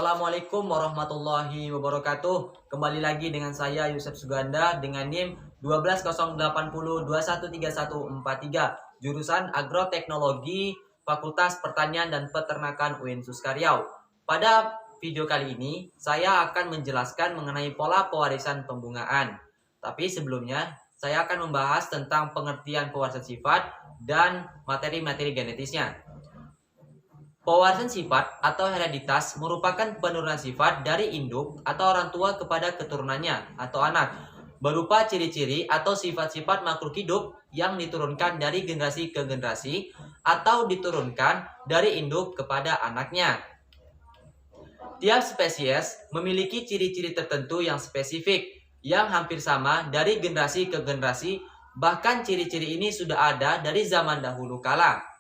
Assalamualaikum warahmatullahi wabarakatuh. Kembali lagi dengan saya Yusuf Suganda dengan NIM 12080213143 jurusan Agroteknologi Fakultas Pertanian dan Peternakan UIN Suskaryau. Pada video kali ini saya akan menjelaskan mengenai pola pewarisan pembungaan. Tapi sebelumnya saya akan membahas tentang pengertian pewarisan sifat dan materi-materi genetisnya. Pewarisan sifat atau hereditas merupakan penurunan sifat dari induk atau orang tua kepada keturunannya atau anak, berupa ciri-ciri atau sifat-sifat makhluk hidup yang diturunkan dari generasi ke generasi atau diturunkan dari induk kepada anaknya. Tiap spesies memiliki ciri-ciri tertentu yang spesifik, yang hampir sama dari generasi ke generasi, bahkan ciri-ciri ini sudah ada dari zaman dahulu kala.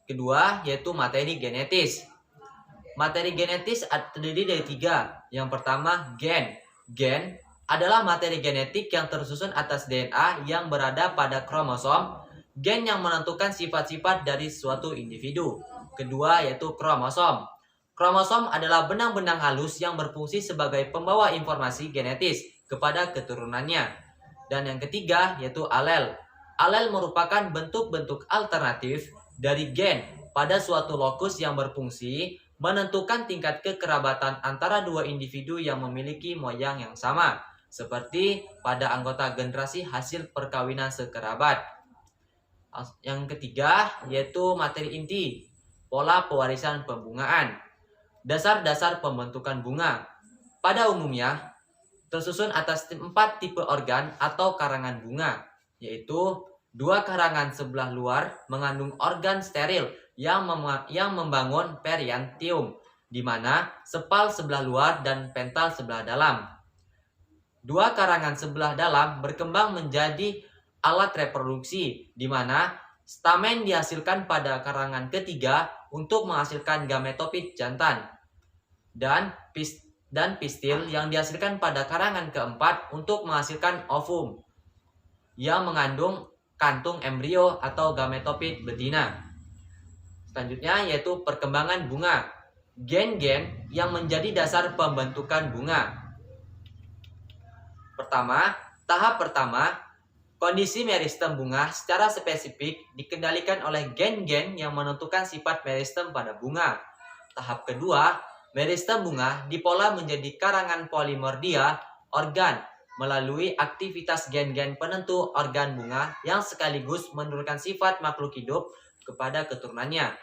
Kedua, yaitu materi genetis. Materi genetis terdiri dari 3. Yang pertama, gen. Gen adalah materi genetik yang tersusun atas DNA yang berada pada kromosom. Gen yang menentukan sifat-sifat dari suatu individu. Kedua, yaitu kromosom. Kromosom adalah benang-benang halus yang berfungsi sebagai pembawa informasi genetis kepada keturunannya. Dan yang ketiga, yaitu alel. Alel merupakan bentuk-bentuk alternatif dari gen pada suatu lokus yang berfungsi menentukan tingkat kekerabatan antara dua individu yang memiliki moyang yang sama, seperti pada anggota generasi hasil perkawinan sekerabat. Yang ketiga, yaitu materi inti, pola pewarisan pembungaan. Dasar-dasar pembentukan bunga pada umumnya tersusun atas 4 tipe organ atau karangan bunga, yaitu 2 karangan sebelah luar mengandung organ steril yang membangun periantium, di mana sepal sebelah luar dan pental sebelah dalam. 2 karangan sebelah dalam berkembang menjadi alat reproduksi, di mana stamen dihasilkan pada karangan ketiga untuk menghasilkan gametofit jantan, dan pistil yang dihasilkan pada karangan keempat untuk menghasilkan ovum yang mengandung kantung embrio atau gametofit betina. Selanjutnya yaitu perkembangan bunga. Gen-gen yang menjadi dasar pembentukan bunga. Tahap pertama, kondisi meristem bunga secara spesifik dikendalikan oleh gen-gen yang menentukan sifat meristem pada bunga. Tahap kedua, meristem bunga dipola menjadi karangan polimordia organ melalui aktivitas gen-gen penentu organ bunga yang sekaligus menurunkan sifat makhluk hidup kepada keturunannya.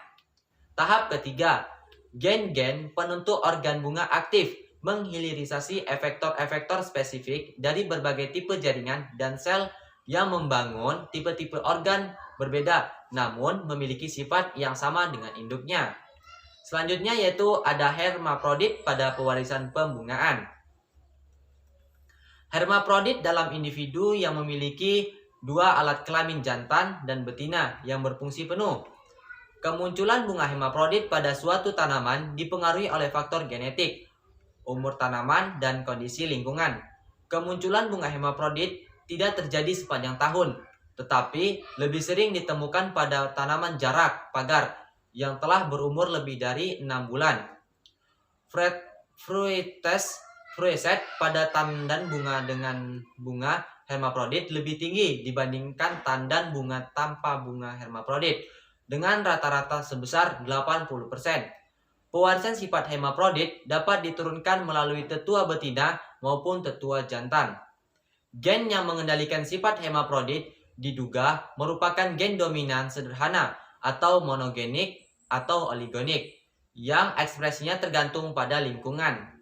Tahap ketiga, gen-gen penentu organ bunga aktif menghilirisasi efektor-efektor spesifik dari berbagai tipe jaringan dan sel yang membangun tipe-tipe organ berbeda namun memiliki sifat yang sama dengan induknya. Selanjutnya yaitu ada hermaprodit pada pewarisan pembungaan. Hermaprodit dalam individu yang memiliki 2 alat kelamin jantan dan betina yang berfungsi penuh. Kemunculan bunga hermaprodit pada suatu tanaman dipengaruhi oleh faktor genetik, umur tanaman, dan kondisi lingkungan. Kemunculan bunga hermaprodit tidak terjadi sepanjang tahun, tetapi lebih sering ditemukan pada tanaman jarak pagar yang telah berumur lebih dari 6 bulan. Fruiset pada tandan bunga dengan bunga hermaprodit lebih tinggi dibandingkan tandan bunga tanpa bunga hermaprodit dengan rata-rata sebesar 80%. Pewarisan sifat hermaprodit dapat diturunkan melalui tetua betina maupun tetua jantan. Gen yang mengendalikan sifat hermaprodit diduga merupakan gen dominan sederhana atau monogenik atau oligonik yang ekspresinya tergantung pada lingkungan.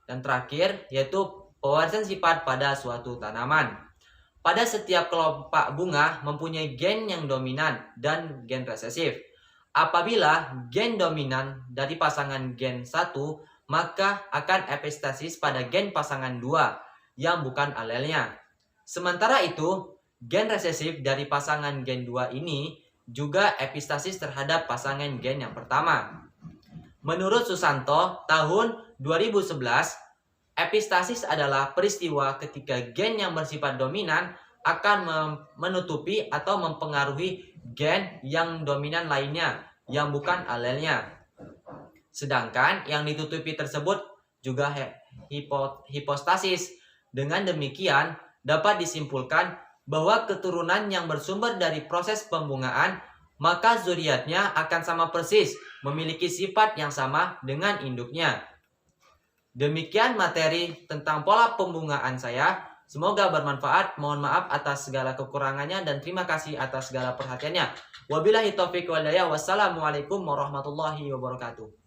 Dan terakhir yaitu pewarisan sifat pada suatu tanaman. Pada setiap kelompok bunga mempunyai gen yang dominan dan gen resesif. Apabila gen dominan dari pasangan gen 1, maka akan epistasis pada gen pasangan 2 yang bukan alelnya. Sementara itu, gen resesif dari pasangan gen 2 ini juga epistasis terhadap pasangan gen yang pertama. Menurut Susanto, tahun 2011, epistasis adalah peristiwa ketika gen yang bersifat dominan akan menutupi atau mempengaruhi gen yang dominan lainnya yang bukan alelnya. Sedangkan yang ditutupi tersebut juga hipostasis. Dengan demikian, dapat disimpulkan bahwa keturunan yang bersumber dari proses pembungaan, maka zuriatnya akan sama persis, memiliki sifat yang sama dengan induknya. Demikian materi tentang pola pembungaan saya. Semoga bermanfaat. Mohon maaf atas segala kekurangannya dan terima kasih atas segala perhatiannya. Wabillahi taufiq wal hidayah. Wassalamualaikum warahmatullahi wabarakatuh.